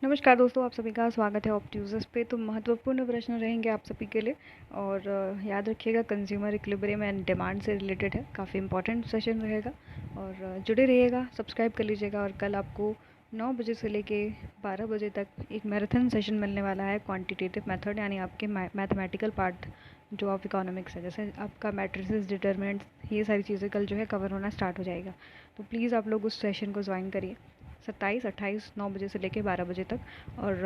नमस्कार दोस्तों, आप सभी का स्वागत है ऑप्ट्यूजर्स पे। तो महत्वपूर्ण प्रश्न रहेंगे आप सभी के लिए और याद रखिएगा कंज्यूमर इक्विलिब्रियम एंड डिमांड से रिलेटेड है। काफ़ी इंपॉर्टेंट सेशन रहेगा और जुड़े रहिएगा, सब्सक्राइब कर लीजिएगा। और कल आपको 9 बजे से लेके 12 बजे तक एक मैराथन सेशन मिलने वाला है क्वांटिटेटिव मेथड, यानी आपके मैथमेटिकल पार्ट जो ऑफ इकोनॉमिक्स है, जैसे आपका मैट्रिसेस, डिटरमिनेंट्स, ये सारी चीज़ें कल जो है कवर होना स्टार्ट हो जाएगा। तो प्लीज़ आप लोग उस सेशन को ज्वाइन करिए 27, 28, 9 बजे से लेके 12 बजे तक। और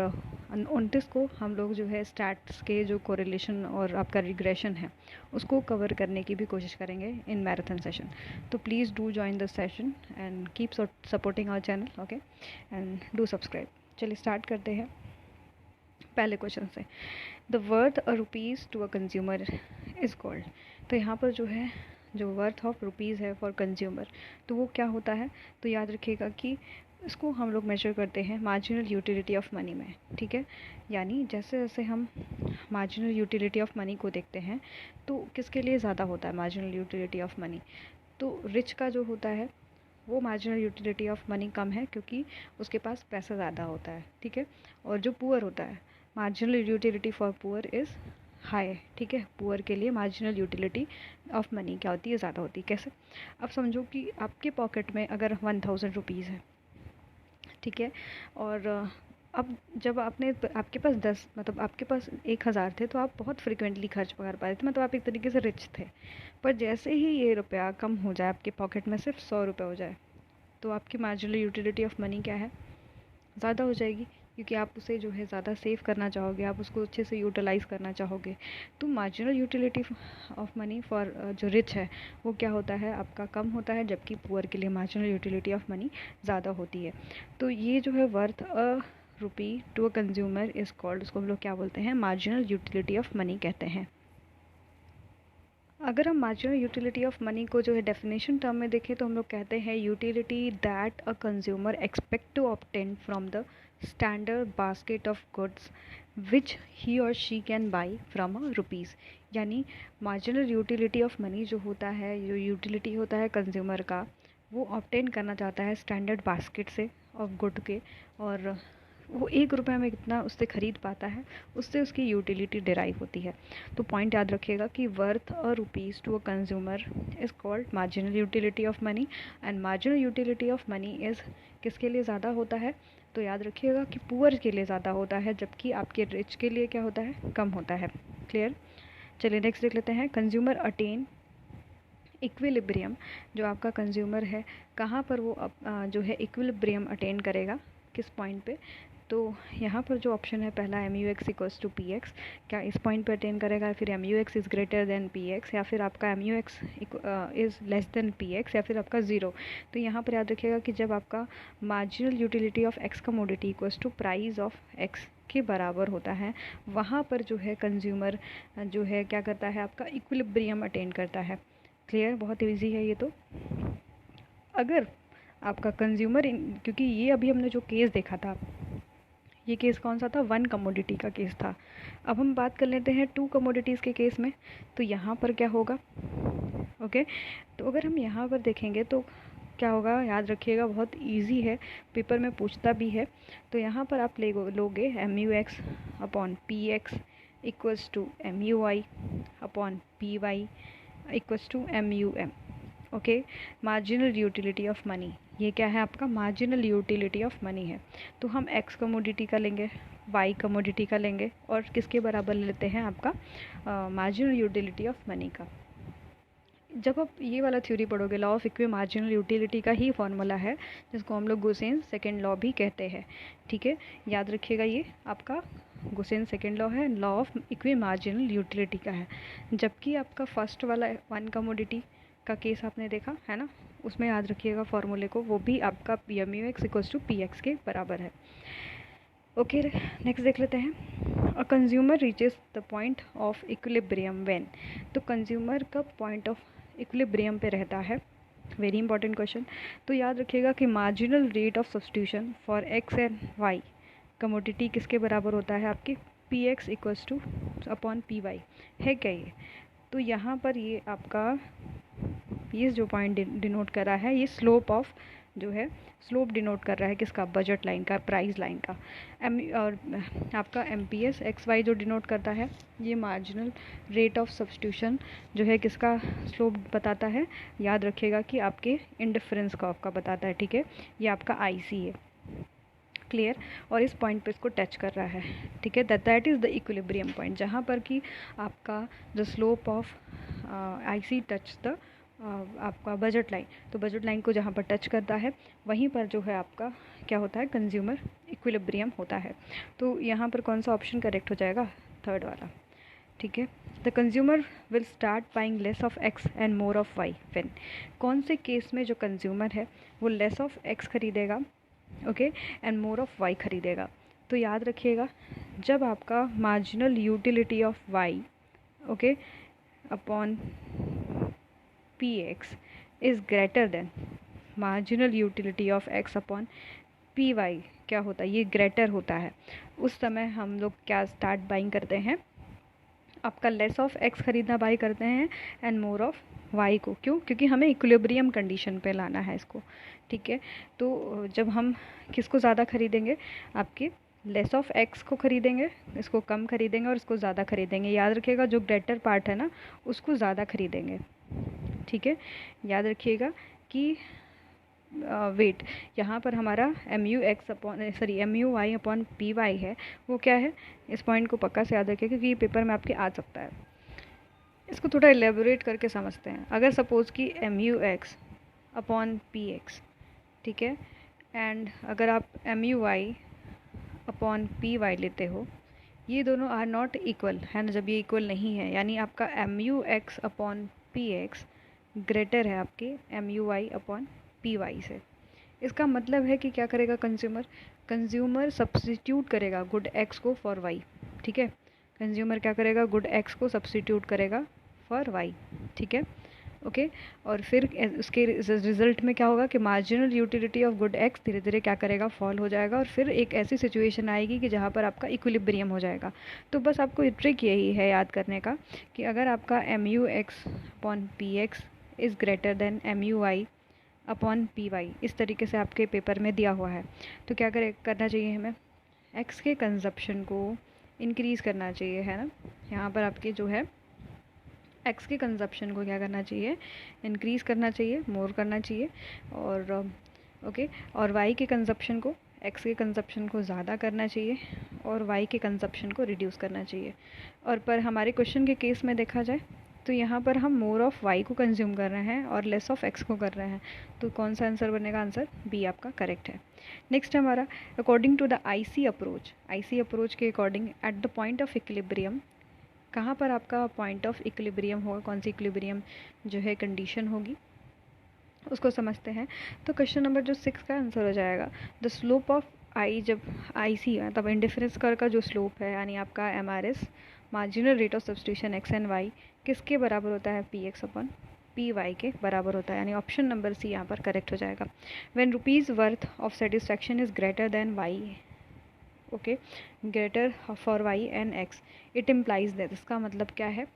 29 को हम लोग जो है स्टैट्स के जो कोरिलेशन और आपका रिग्रेशन है उसको कवर करने की भी कोशिश करेंगे इन मैराथन सेशन। तो please do join the session and keep supporting our channel, okay, and do subscribe. चलिए स्टार्ट करते हैं पहले क्वेश्चन से। The worth a rupees to a consumer is called. तो यहाँ पर जो है जो वर्थ ऑफ रुपीज़ है फॉर कंज्यूमर, तो वो क्या होता है? तो याद रखिएगा कि इसको हम लोग मेजर करते हैं मार्जिनल यूटिलिटी ऑफ मनी में, ठीक है। यानी जैसे जैसे हम मार्जिनल यूटिलिटी ऑफ मनी को देखते हैं तो किसके लिए ज़्यादा होता है मार्जिनल यूटिलिटी ऑफ मनी? तो रिच का जो होता है वो मार्जिनल यूटिलिटी ऑफ मनी कम है क्योंकि उसके पास पैसा ज़्यादा होता है, ठीक है। और जो पुअर होता है, marginal utility for poor is high, ठीक है। पुअर के लिए मार्जिनल यूटिलिटी ऑफ मनी क्या होती है? ज़्यादा होती है। कैसे? अब समझो कि आपके पॉकेट में अगर 1000 रुपीज़ है, ठीक है। और अब जब आपके पास 10, मतलब आपके पास 1000 थे तो आप बहुत फ्रिक्वेंटली खर्च कर पा रहे थे, मतलब आप एक तरीके से रिच थे। पर जैसे ही ये रुपया कम हो जाए, आपके पॉकेट में सिर्फ 100 रुपये हो जाए, तो आपकी मार्जिनल यूटिलिटी ऑफ मनी क्या है? ज़्यादा हो जाएगी, क्योंकि आप उसे जो है ज़्यादा सेव करना चाहोगे, आप उसको अच्छे से यूटिलाइज़ करना चाहोगे। तो marginal utility of money for जो रिच है वो क्या होता है? आपका कम होता है, जबकि पुअर के लिए मार्जिनल यूटिलिटी ऑफ मनी ज़्यादा होती है। तो ये जो है worth a rupee to a consumer is called, उसको हम लोग क्या बोलते हैं? मार्जिनल यूटिलिटी ऑफ मनी कहते हैं। अगर हम मार्जिनल यूटिलिटी ऑफ मनी को जो है डेफिनेशन टर्म में देखें तो हम लोग कहते हैं utility that a consumer expect to obtain from the standard basket of goods which he और she can buy from a rupees. यानी मार्जिनल यूटिलिटी ऑफ मनी जो होता है, जो यूटिलिटी होता है कंज्यूमर का, वो ऑब्टेन करना चाहता है स्टैंडर्ड बास्केट से ऑफ गुड के, और वो 1 रुपये में कितना उससे ख़रीद पाता है, उससे उसकी यूटिलिटी डिराइव होती है। तो पॉइंट याद रखिएगा कि worth a rupees to a consumer is called marginal utility of money, and marginal utility of money is किसके लिए ज़्यादा होता है? तो याद रखिएगा कि पुअर के लिए ज़्यादा होता है, जबकि आपके रिच के लिए क्या होता है? कम होता है। क्लियर? चलिए नेक्स्ट देख लेते हैं। Consumer attain equilibrium. जो आपका कंज्यूमर है, कहाँ पर वो जो है इक्विलिब्रियम अटेन करेगा, किस पॉइंट पे? तो यहाँ पर जो ऑप्शन है पहला, M U X equals to P X, क्या इस पॉइंट पे अटेन करेगा? फिर M U X is greater than P X, या फिर आपका M U X is less than P X, या फिर आपका ज़ीरो। तो यहाँ पर याद रखिएगा कि जब आपका marginal utility of X commodity equals to price of X के बराबर होता है, वहाँ पर जो है कंज्यूमर जो है क्या करता है? आपका इक्विलिब्रियम अटेन करता है। क्लियर? बहुत ईजी है ये तो। अगर आपका कंज्यूमर क्योंकि ये अभी हमने जो केस देखा था, ये केस कौन सा था? 1 कमोडिटी का केस था। अब हम बात कर लेते हैं 2 कमोडिटीज़ के केस में। तो यहाँ पर क्या होगा? ओके, तो अगर हम यहाँ पर देखेंगे तो क्या होगा? याद रखिएगा, बहुत इजी है, पेपर में पूछता भी है। तो यहाँ पर आप लोगे M U X upon P X equals to M U Y upon P Y equals to M U M. Okay, marginal utility of money, ये क्या है? आपका मार्जिनल यूटिलिटी ऑफ मनी है। तो हम एक्स कमोडिटी का लेंगे, वाई कमोडिटी का लेंगे, और किसके बराबर लेते हैं? आपका मार्जिनल यूटिलिटी ऑफ मनी का। जब आप ये वाला थ्योरी पढ़ोगे, law of equi marginal utility का ही फॉर्मूला है, जिसको हम लोग गुसेन सेकेंड लॉ भी कहते हैं, ठीक है। याद रखिएगा, ये आपका गुसेन सेकेंड लॉ है, law of equi marginal utility का है। जबकि आपका फर्स्ट वाला 1 कमोडिटी का केस आपने देखा है ना, उसमें याद रखिएगा फॉर्मूले को, वो भी आपका P M U X equals to P X के बराबर है। ओके, नेक्स्ट देख लेते हैं। A consumer reaches the point of equilibrium when. तो कंज्यूमर कब पॉइंट ऑफ इक्विलिब्रियम पे रहता है? Very important question. तो याद रखिएगा कि marginal rate of substitution for X and Y commodity किसके बराबर होता है? आपकी P X equals to upon P Y है क्या ये? तो यहाँ पर ये आपका, ये जो पॉइंट डिनोट करा है, ये स्लोप ऑफ जो है स्लोप डिनोट कर रहा है किसका, बजट लाइन का, प्राइस लाइन का। और आपका MPS XY जो डिनोट करता है ये मार्जिनल रेट ऑफ सब्स्टिट्यूशन जो है किसका स्लोप बताता है, याद रखिएगा कि आपके इंडिफरेंस कर्व का बताता है, ठीक है। ये आपका IC है, क्लियर। और इस पॉइंट पे इसको टच कर रहा है, ठीक है। That is the equilibrium point, जहाँ पर कि आपका the slope of IC touch the आपका बजट लाइन, तो बजट लाइन को जहाँ पर टच करता है वहीं पर जो है आपका क्या होता है, कंज्यूमर इक्विलिब्रियम होता है। तो यहाँ पर कौन सा ऑप्शन करेक्ट हो जाएगा, थर्ड वाला, ठीक है। The consumer will start buying less of X and more of Y when, कौन से केस में जो कंज्यूमर है वो लेस ऑफ X खरीदेगा, okay, and more of Y खरीदेगा। तो याद रखिएगा जब आपका marginal utility of Y, okay, upon PX is greater then marginal utility of X upon PY, क्या होता है, ये ग्रेटर होता है, उस समय हम लोग क्या स्टार्ट बाइंग करते हैं, आपका लेस ऑफ X खरीदना बाई करते हैं एंड मोर ऑफ Y को। क्यों, क्योंकि हमें इक्विलिब्रियम कंडीशन पे लाना है इसको, ठीक है। तो जब हम किसको ज़्यादा खरीदेंगे, आपके लेस ऑफ X को खरीदेंगे, इसको कम खरीदेंगे और इसको ज़्यादा खरीदेंगे। याद रखिएगा जो ग्रेटर पार्ट है ना उसको ज़्यादा खरीदेंगे, ठीक है। याद रखिएगा कि वेट यहाँ पर हमारा MUY अपॉन PY है, वो क्या है, इस पॉइंट को पक्का से याद रखिए क्योंकि ये पेपर में आपके आ सकता है। इसको थोड़ा एलेबोरेट करके समझते हैं। अगर सपोज़ कि MUX अपॉन PX, ठीक है, एंड अगर आप MUY अपॉन PY लेते हो, ये दोनों आर नॉट इक्वल है ना, जब ये इक्वल नहीं है यानी आपका MUX अपॉन PX ग्रेटर है आपके MUY अपॉन PY से। इसका मतलब है कि क्या करेगा कंज्यूमर सब्स्टिट्यूट करेगा गुड X को फॉर Y, ठीक है। कंज्यूमर क्या करेगा, गुड X को सब्स्टिट्यूट करेगा फॉर Y, ठीक है, ओके। और फिर उसके रिजल्ट में क्या होगा कि marginal utility of good X धीरे धीरे क्या करेगा, फॉल हो जाएगा, और फिर एक ऐसी सिचुएशन आएगी कि जहाँ पर आपका इक्विलिब्रियम हो जाएगा। तो बस आपको ट्रिक यही है याद करने का कि अगर आपका MUX upon PX is greater then MUY upon PY, इस तरीके से आपके पेपर में दिया हुआ है, तो क्या करना चाहिए हमें, X के कंजप्शन को इंक्रीज़ करना चाहिए, है ना। यहाँ पर आपके जो है X के कंजप्शन को क्या करना चाहिए, इंक्रीज़ करना चाहिए, मोर करना चाहिए, और ओके, और Y के कंजप्शन को, X के कंजप्शन को ज़्यादा करना चाहिए और Y के कंजप्शन को रिड्यूस करना चाहिए। और पर हमारे क्वेश्चन के केस में देखा जाए तो यहाँ पर हम मोर ऑफ Y को कंज्यूम कर रहे हैं और लेस ऑफ X को कर रहे हैं, तो कौन सा आंसर बनेगा, आंसर B आपका करेक्ट है। नेक्स्ट हमारा according to the IC approach के according at the point of equilibrium, कहाँ पर आपका पॉइंट ऑफ इक्विलिब्रियम होगा, कौन सी इक्विलिब्रियम जो है कंडीशन होगी उसको समझते हैं। तो क्वेश्चन नंबर जो 6 का आंसर हो जाएगा द स्लोप ऑफ I, जब IC मतलब इंडिफरेंस कर्व का जो स्लोप है यानी आपका MRS marginal rate of substitution X and Y किसके बराबर होता है, PX अपॉन PY के बराबर होता है, यानी ऑप्शन नंबर C यहाँ पर करेक्ट हो जाएगा। When rupees worth of satisfaction is greater then Y, okay, greater for Y and X, it implies that, इसका मतलब क्या है,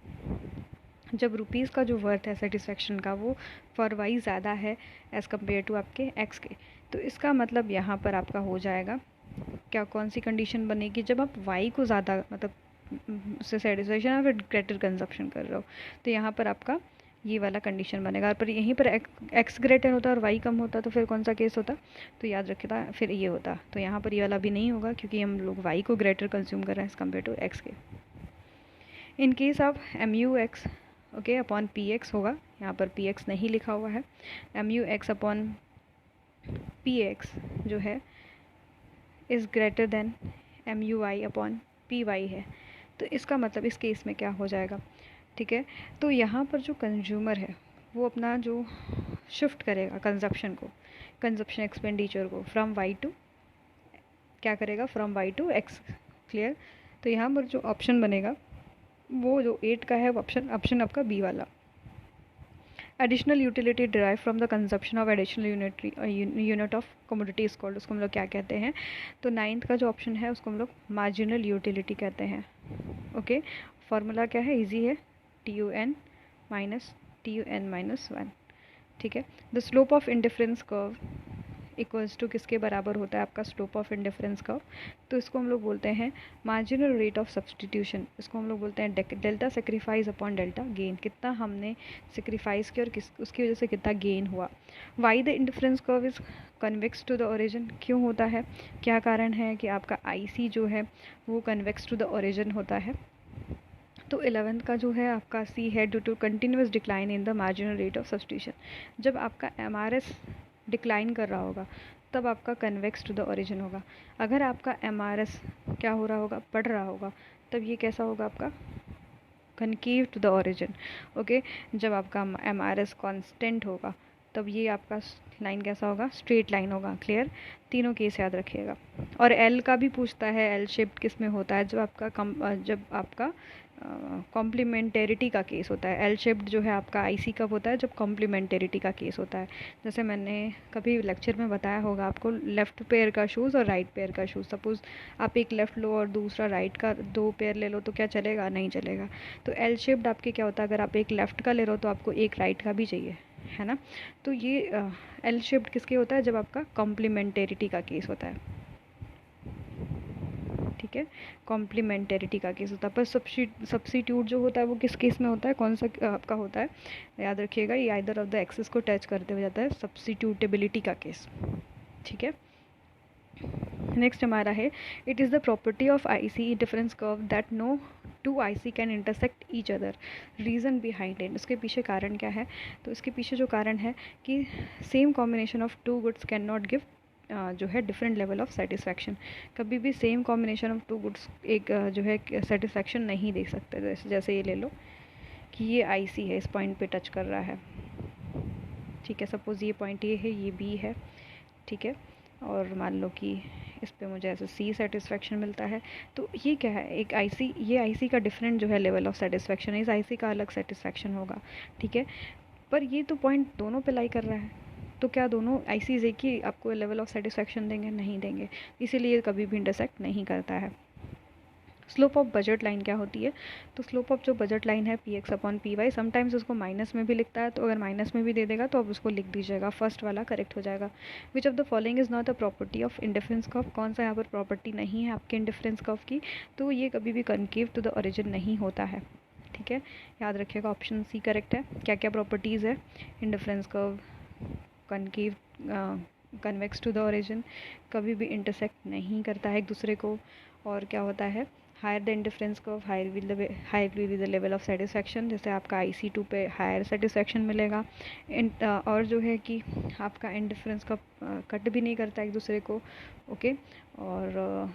जब रुपीज़ का जो वर्थ है सेटिस्फेक्शन का वो फॉर Y ज़्यादा है एज़ कम्पेयर टू आपके X के, तो इसका मतलब यहाँ पर आपका हो जाएगा क्या, कौन सी कंडीशन बनेगी, जब आप Y को ज़्यादा मतलब उससे सेटिस्फेक्शन या फिर ग्रेटर कंजप्शन कर रहे हो, तो यहाँ पर आपका ये वाला कंडीशन बनेगा। पर यहीं पर X ग्रेटर होता और Y कम होता तो फिर कौन सा केस होता, तो याद रखिएगा फिर ये होता, तो यहाँ पर ये वाला भी नहीं होगा क्योंकि हम लोग Y को ग्रेटर कंज्यूम कर रहे हैं एज़ कम्पेयर टू X के। In case of MUX okay upon PX होगा, यहाँ पर PX नहीं लिखा हुआ है, MUX अपॉन PX जो है is greater then MUY upon PY है, तो इसका मतलब इस केस में क्या हो जाएगा, ठीक है। तो यहाँ पर जो कंज्यूमर है वो अपना जो शिफ्ट करेगा कंजप्शन एक्सपेंडिचर को फ्रॉम Y टू क्या करेगा, from Y to X, clear. तो यहाँ पर जो ऑप्शन बनेगा वो जो 8 का है वो ऑप्शन आपका B वाला। Additional utility derive from the consumption of additional unit of commodity is called, उसको हम लोग क्या कहते हैं, तो 9th का जो ऑप्शन है उसको हम लोग मार्जिनल यूटिलिटी कहते हैं, ओके। फार्मूला क्या है, इजी है, TUN माइनस TUN माइनस 1, ठीक है। The slope of indifference curve equals to किसके बराबर होता है आपका स्लोप ऑफ इंडिफरेंस कर्व, तो इसको हम लोग बोलते हैं मार्जिनल रेट ऑफ सब्सटीट्यूशन। इसको हम लोग बोलते हैं delta sacrifice upon delta gain, कितना हमने सेक्रीफाइस किया और किस उसकी वजह से कितना गेन हुआ। Why the indifference curve is convex to the origin, क्यों होता है, क्या कारण है कि आपका आई जो है वो कन्वेक्स टू द ओरिजिन होता है। तो 11th का जो है आपका सी है due to continuous decline in the marginal rate of substitution. जब आपका एमआरएस डिक्लाइन कर रहा होगा तब आपका कन्वेक्स टू द ओरिजिन होगा। अगर आपका एमआरएस क्या हो रहा होगा, बढ़ रहा होगा, तब ये कैसा होगा आपका concave to the origin. Okay, जब आपका एमआरएस कांस्टेंट होगा तब ये आपका लाइन कैसा होगा, स्ट्रेट लाइन होगा। क्लियर, तीनों केस याद रखिएगा। और एल का भी पूछता है, एल शेप्ड किस में होता है, जब आपका कॉम्प्लीमेंटेरिटी का केस होता है। एल शेप्ड जो है आपका आईसी कब होता है, जब कॉम्प्लीमेंटेरिटी का केस होता है। जैसे मैंने कभी लेक्चर में बताया होगा आपको, लेफ़्ट पेयर का शूज़ और राइट पेयर का शूज़, सपोज़ आप एक लेफ़्ट लो और दूसरा राइट का, 2 पेयर ले लो तो क्या चलेगा, नहीं चलेगा। तो एल शेप्ड आपके क्या होता है, अगर आप एक लेफ़्ट का ले रहे हो तो आपको एक राइट का भी चाहिए, है ना। तो ये एल शेप्ड किसके होता है, जब आपका कॉम्प्लीमेंटेरिटी का केस होता है। ठीक है, कॉम्प्लीमेंटेरिटी का केस होता है। पर सब्स्टिट्यूट जो होता है वो किस केस में होता है, कौन सा आपका होता है, याद रखिएगा, ये आइदर ऑफ द एक्सिस को टच करते हुए जाता है, सब्स्टिट्यूटेबिलिटी का केस। ठीक है, नेक्स्ट हमारा है, it is the property of IC difference curve that no two IC can intersect each other, reason behind it. उसके पीछे कारण क्या है, तो इसके पीछे जो कारण है कि same combination of two goods can not give जो है डिफरेंट लेवल ऑफ सेटिस्फैक्शन। कभी भी same combination of two goods एक जो है सेटिस्फैक्शन नहीं दे सकते। जैसे ये ले लो कि ये आईसी है, इस पॉइंट पे टच कर रहा है, ठीक है, सपोज़ ये पॉइंट ये है, ये बी है, ठीक है, और मान लो कि इस पे मुझे ऐसे सी सेटिस्फैक्शन मिलता है। तो ये क्या है, एक आईसी, ये आईसी का डिफरेंट जो है लेवल ऑफ सेटिस्फैक्शन है, इस आईसी का अलग सेटिस्फैक्शन होगा। ठीक है, पर ये तो पॉइंट दोनों पे लाई कर रहा है, तो क्या दोनों आईसीज एक ही आपको लेवल ऑफ सेटिस्फैक्शन देंगे, नहीं देंगे, इसीलिए कभी भी इंटरसेक्ट नहीं करता है। स्लोप ऑफ बजट लाइन क्या होती है, तो स्लोप ऑफ जो बजट लाइन है P X upon P Y, sometimes उसको माइनस में भी लिखता है, तो अगर माइनस में भी दे देगा तो आप उसको लिख दीजिएगा, फर्स्ट वाला करेक्ट हो जाएगा। विच of the following is not a property of indifference curve, कौन सा यहाँ पर प्रॉपर्टी नहीं है आपके इंडिफरेंस कर्व की, तो ये कभी भी कनकेव टू द ओरिजिन नहीं होता है। ठीक है, याद रखिएगा, ऑप्शन सी करेक्ट है। क्या क्या प्रॉपर्टीज़ है, indifference curve concave, convex to the origin, कभी भी इंटरसेक्ट नहीं करता है एक दूसरे को, और क्या होता है, higher the indifference curve higher will the level of satisfaction, जैसे आपका IC2 पे हायर सेटिस्फैक्शन मिलेगा। और जो है कि आपका इंडिफरेंस कर्व कट भी नहीं करता एक दूसरे को, ओके, और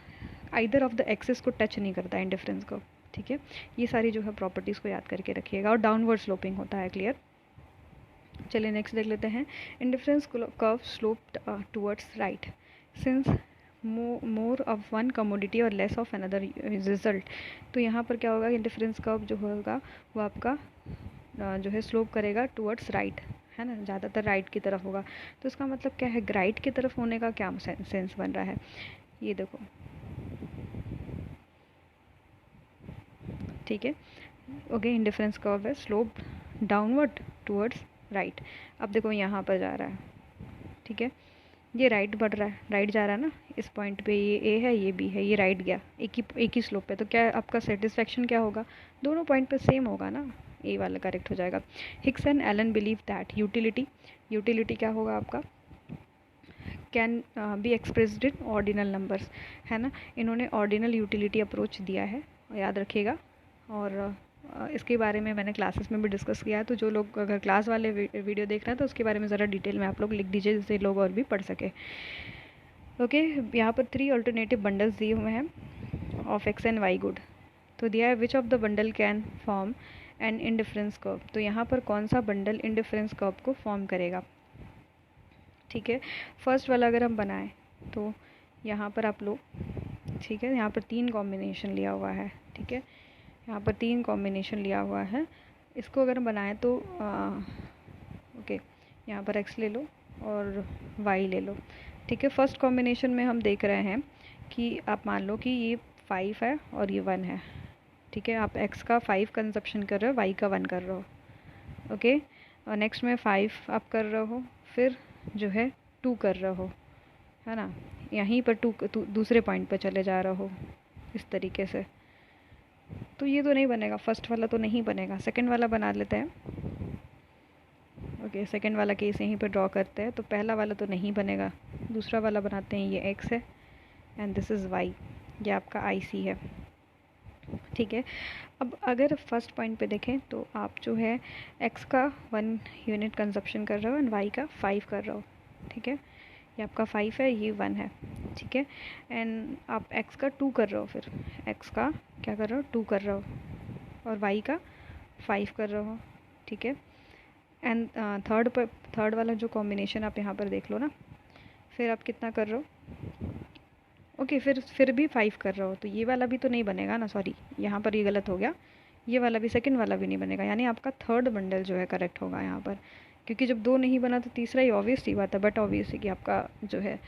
आइदर ऑफ द एक्सिस को टच नहीं करता इंडिफरेंस कर्व। ठीक है, ये सारी जो है प्रॉपर्टीज़ को याद करके रखिएगा, और डाउनवर्ड स्लोपिंग होता है। क्लियर, चलिए नेक्स्ट देख लेते हैं, indifference curve sloped towards right since more of one commodity और लेस ऑफ अनदर रिजल्ट। तो यहाँ पर क्या होगा, इंडिफरेंस कर्व जो होगा वो आपका जो है स्लोप करेगा टुवर्ड्स राइट, है ना, ज़्यादातर राइट की तरफ होगा। तो इसका मतलब क्या है, राइट की तरफ होने का क्या सेंस बन रहा है, ये देखो, ठीक है, ओके, इंडिफरेंस कर्व है स्लोप डाउनवर्ड टुवर्ड्स राइट। अब देखो यहाँ पर जा रहा है, ठीक है, ये राइट बढ़ रहा है, राइट जा रहा है ना, इस पॉइंट पे ये ए है, ये बी है, ये राइट गया एक ही स्लोप पे, तो क्या आपका सेटिस्फैक्शन क्या होगा, दोनों पॉइंट पे सेम होगा ना, ए वाला करेक्ट हो जाएगा। Hicks and Allen believe that utility क्या होगा आपका, can be expressed in ordinal numbers, है ना, इन्होंने ऑर्डिनल यूटिलिटी अप्रोच दिया है, याद रखिएगा। और इसके बारे में मैंने क्लासेस में भी डिस्कस किया है, तो जो लोग अगर क्लास वाले वीडियो देख रहे हैं तो उसके बारे में ज़रा डिटेल में आप लोग लिख दीजिए, जिससे लोग और भी पढ़ सके। ओके, यहाँ पर 3 अल्टरनेटिव बंडल्स दिए हुए हैं of X and Y good, तो दिया है which of the bundle can form an indifference curve, तो यहाँ पर कौन सा बंडल इंडिफरेंस कर्व को फॉर्म करेगा। ठीक है, फर्स्ट वाला अगर हम बनाएं तो यहाँ पर आप लोग, ठीक है, यहाँ पर 3 कॉम्बिनेशन लिया हुआ है, ठीक है, यहाँ पर 3 कॉम्बिनेशन लिया हुआ है, इसको अगर हम बनाएं तो ओके, यहाँ पर x ले लो और y ले लो। ठीक है, फर्स्ट कॉम्बिनेशन में हम देख रहे हैं कि आप मान लो कि ये 5 है और ये 1 है, ठीक है, आप x का 5 कंजप्शन कर रहे हो, y का 1 कर रहे हो, ओके, और नेक्स्ट में 5 आप कर रहे हो, फिर जो है 2 कर रहे हो, है ना, यहीं पर दूसरे पॉइंट पर चले जा रहा हो इस तरीके से, तो ये तो नहीं बनेगा, फर्स्ट वाला तो नहीं बनेगा। सेकंड वाला बना लेते हैं। ओके, सेकंड वाला केस यहीं पर ड्रॉ करते हैं। तो पहला वाला तो नहीं बनेगा, दूसरा वाला बनाते हैं। ये एक्स है एंड दिस इज़ वाई, ये आपका आई सी है। ठीक है, अब अगर फर्स्ट पॉइंट पे देखें तो आप जो है एक्स का 1 यूनिट कंजप्शन कर रहे हो एंड वाई का 5 कर रहे हो। ठीक है, ये आपका 5 है, ये 1 है। ठीक है, एंड आप एक्स का 2 कर रहे हो, फिर एक्स का क्या कर रहे हो, 2 कर रहे हो, और वाई का 5 कर रहे हो। ठीक है, एंड थर्ड वाला जो कॉम्बिनेशन आप यहाँ पर देख लो ना, फिर आप कितना कर रहे हो, ओके, फिर भी 5 कर रहे हो, तो ये वाला भी तो नहीं बनेगा ना, सॉरी यहाँ पर ये गलत हो गया, ये वाला भी, सेकंड वाला भी नहीं बनेगा, यानी आपका थर्ड बंडल जो है करेक्ट होगा यहाँ पर, क्योंकि जब दो नहीं बना तो तीसरा ही ऑब्वियस सी बात है, बट ऑब्वियस है कि आपका जो है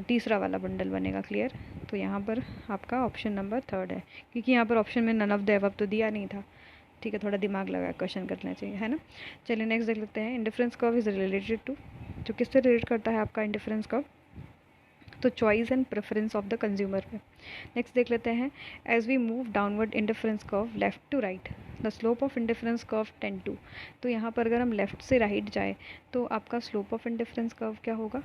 तीसरा वाला बंडल बनेगा। क्लियर, तो यहाँ पर आपका ऑप्शन नंबर थर्ड है, क्योंकि यहाँ पर ऑप्शन में नन ऑफ द अबव तो दिया नहीं था। ठीक है, थोड़ा दिमाग लगा क्वेश्चन करना चाहिए, है ना। चलिए नेक्स्ट देख लेते हैं। Indifference curve is related to, जो किससे रिलेट करता है आपका इंडिफरेंस कर्व, तो choice and preference of the consumer पे। नेक्स्ट देख लेते हैं। As we move downward indifference curve left to right, the slope of indifference curve tend to, तो यहाँ पर अगर हम लेफ़्ट से राइट जाए तो आपका स्लोप ऑफ इंडिफरेंस कर्व क्या होगा,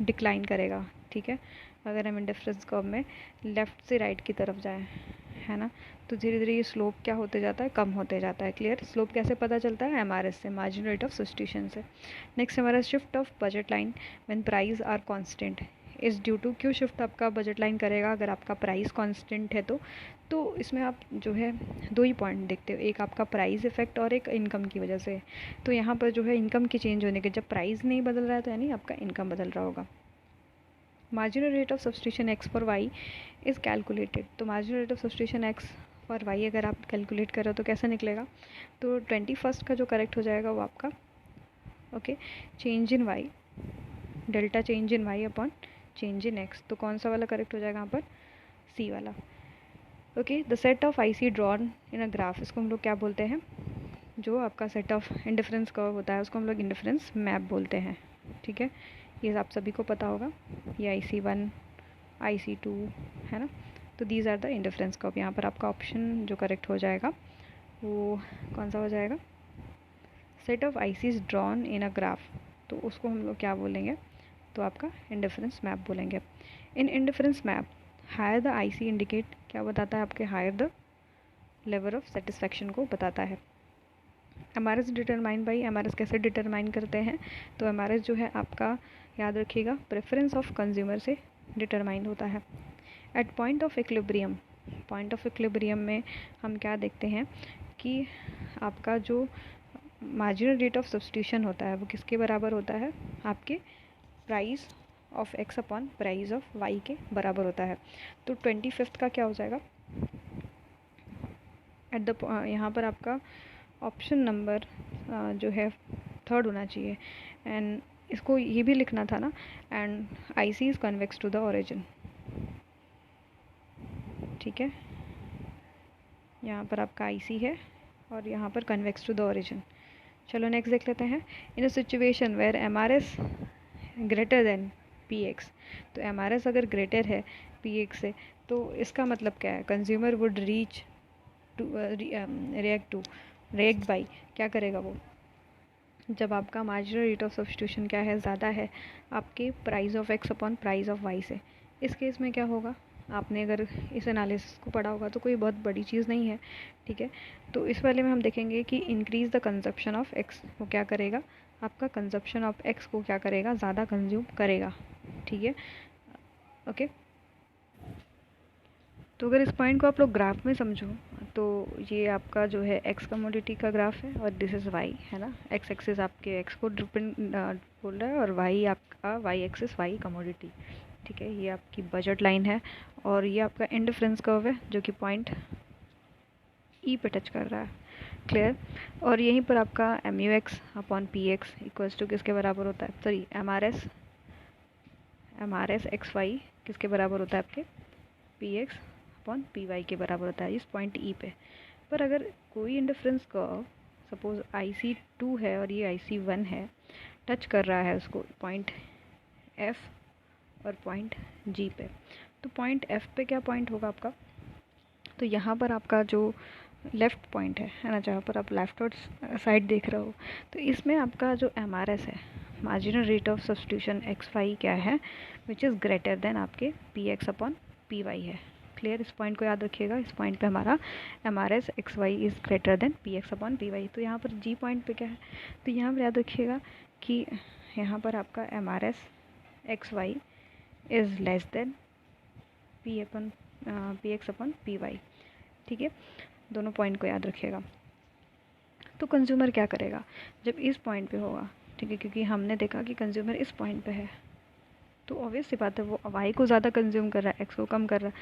डिक्लाइन करेगा। ठीक है, अगर हम इंडिफरेंस कर्व में लेफ़्ट से राइट की तरफ जाएँ, है ना, तो धीरे धीरे ये स्लोप क्या होते जाता है, कम होते जाता है। क्लियर, स्लोप कैसे पता चलता है, एमआरएस से, मार्जिनल रेट ऑफ सब्स्टिट्यूशन से। नेक्स्ट हमारा shift of budget line when price are constant is due to, क्यों शिफ्ट आपका बजट लाइन करेगा अगर आपका प्राइस कांस्टेंट है तो इसमें आप जो है दो ही पॉइंट देखते हो, एक आपका प्राइस इफेक्ट और एक इनकम की वजह से। तो यहाँ पर जो है इनकम की चेंज होने के, जब प्राइस नहीं बदल रहा है तो यानी आपका इनकम बदल रहा होगा। Marginal rate of substitution X for Y is calculated, तो marginal rate of substitution X for Y अगर आप कैलकुलेट करो तो कैसे निकलेगा, तो 21st का जो करेक्ट हो जाएगा वो आपका, okay, change in Y, delta change in Y upon change in X, तो कौन सा वाला करेक्ट हो जाएगा यहाँ पर, सी वाला। Okay, the set of I C drawn in a graph, इसको हम लोग क्या बोलते हैं, जो आपका सेट ऑफ इंडिफरेंस कर्व होता है उसको हम लोग इंडिफरेंस मैप बोलते हैं। ठीक है, ये आप सभी को पता होगा, ये IC1 IC2 है ना, तो these are the indifference curve. यहाँ पर आपका ऑप्शन जो करेक्ट हो जाएगा वो कौन सा हो जाएगा, set of ICs drawn in a graph, तो उसको हम लोग क्या बोलेंगे, तो आपका इंडिफरेंस मैप बोलेंगे। In indifference map higher the IC indicate, क्या बताता है आपके, higher the level of satisfaction को बताता है। एमआरएस डिटरमाइन बाई, एमआरएस कैसे डिटरमाइन करते हैं, तो एमआरएस जो है आपका याद रखिएगा प्रेफरेंस ऑफ कंज्यूमर से डिटरमाइन होता है। At point of equilibrium, point of equilibrium में हम क्या देखते हैं कि आपका जो मार्जिनल रेट ऑफ सब्स्टिट्यूशन होता है वो किसके बराबर होता है, आपके price of X upon price of Y के बराबर होता है। तो 25th का क्या हो जाएगा, एट द, यहाँ पर आपका ऑप्शन नंबर जो है थर्ड होना चाहिए, एंड इसको ये भी लिखना था ना, and I C is convex to the origin. ठीक है, यहाँ पर आपका आई सी है और यहाँ पर कन्वेक्स टू द ओरिजिन। चलो नेक्स्ट देख लेते हैं। In a situation where M R S greater than P X, तो एम आर एस अगर ग्रेटर है पी एक्स से तो इसका मतलब क्या है, consumer would reach to react by, क्या करेगा वो, जब आपका मार्जिनल रेट ऑफ सब्स्टिट्यूशन क्या है, ज़्यादा है आपके price of X upon price of Y से। इस केस में क्या होगा, आपने अगर इस एनालिसिस को पढ़ा होगा तो कोई बहुत बड़ी चीज़ नहीं है। ठीक है, तो इस वाले में हम देखेंगे कि increase the consumption of x, वो क्या करेगा, आपका कंजप्शन ऑफ एक्स को क्या करेगा, ज़्यादा कंज्यूम करेगा। ठीक है, ओके, तो अगर इस पॉइंट को आप लोग ग्राफ में समझो तो ये आपका जो है एक्स कमोडिटी का ग्राफ है और दिस इज़ वाई, है ना, एक्स एक्सिस आपके एक्स को डिपेंड बोल रहा है और वाई आपका वाई एक्सिस वाई कमोडिटी। ठीक है, ये आपकी बजट लाइन है और ये आपका इंडिफरेंस कर्व है जो कि पॉइंट ई पे टच कर रहा है। क्लियर, और यहीं पर आपका M U X upon P X equals to किसके बराबर होता है, sorry M R S X Y किसके बराबर होता है, आपके P X upon P Y के बराबर होता है इस पॉइंट ई पे। पर अगर कोई इंडिफरेंस कर्व सपोज IC2 है और ये IC1 है, टच कर रहा है उसको पॉइंट एफ और पॉइंट जी पे। तो पॉइंट एफ पे क्या पॉइंट होगा आपका, तो यहाँ पर आपका जो लेफ़्ट पॉइंट है ना, जहाँ पर आप लेफ्ट और साइड देख रहे हो, तो इसमें आपका जो MRS है, marginal rate of substitution XY क्या है, विच इज़ ग्रेटर देन आपके PX/PY है। क्लियर, इस पॉइंट को याद रखिएगा। इस पॉइंट पे हमारा MRS XY is greater then PX/PY। तो यहाँ पर जी पॉइंट पे क्या है, तो यहाँ पर याद रखिएगा कि यहाँ पर आपका MRS XY is less then PX/PY। ठीक है, दोनों पॉइंट को याद रखिएगा। तो कंज्यूमर क्या करेगा जब इस पॉइंट पे होगा, ठीक है, क्योंकि हमने देखा कि कंज्यूमर इस पॉइंट पे है, तो ऑब्वियस सी बात है वो वाई को ज़्यादा कंज्यूम कर रहा है, एक्स को कम कर रहा है।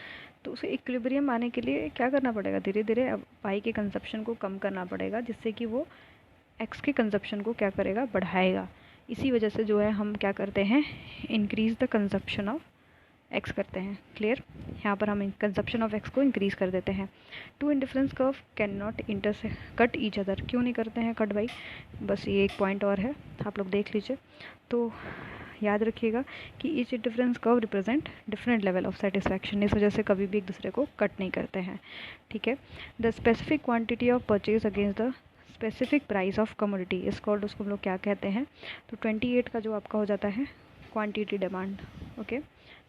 तो उसे इक्विलिब्रियम आने के लिए क्या करना पड़ेगा, धीरे धीरे अब वाई के कंजप्शन को कम करना पड़ेगा, जिससे कि वो एक्स के कंजप्शन को क्या करेगा, बढ़ाएगा। इसी वजह से जो है हम क्या करते हैं, increase the consumption of X करते हैं। क्लियर, यहाँ पर हम कंजप्शन ऑफ एक्स को इंक्रीज़ कर देते हैं। Two indifference curve can not cut each other, क्यों नहीं करते हैं कट भाई, बस ये एक पॉइंट और है, आप लोग देख लीजिए। तो याद रखिएगा कि each difference curve represent different level of satisfaction, इस वजह से कभी भी एक दूसरे को कट नहीं करते हैं। ठीक है, the specific quantity of purchase against the specific price of commodity इस कॉल्ड, उसको हम लोग क्या कहते हैं, तो 28 का जो आपका हो जाता है क्वांटिटी डिमांड। ओके,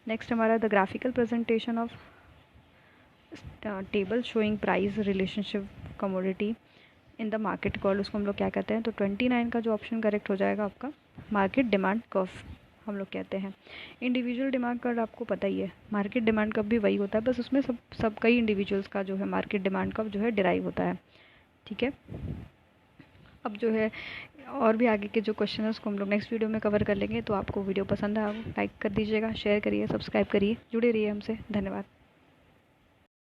नेक्स्ट हमारा the graphical presentation of table showing price relationship commodity in the market called, उसको हम लोग क्या कहते हैं, तो 29 का जो ऑप्शन करेक्ट हो जाएगा आपका मार्केट डिमांड कर्व हम लोग कहते हैं। इंडिविजुअल डिमांड कर्व आपको पता ही है, मार्केट डिमांड कर्व भी वही होता है, बस उसमें सब कई इंडिविजुअल्स का जो है मार्केट डिमांड कर्व जो है डिराइव होता है। ठीक है, अब जो है और भी आगे के जो क्वेश्चन है उसको हम लोग नेक्स्ट वीडियो में कवर कर लेंगे। तो आपको वीडियो पसंद आया लाइक कर दीजिएगा, शेयर करिए, सब्सक्राइब करिए, जुड़े रहिए हमसे। धन्यवाद।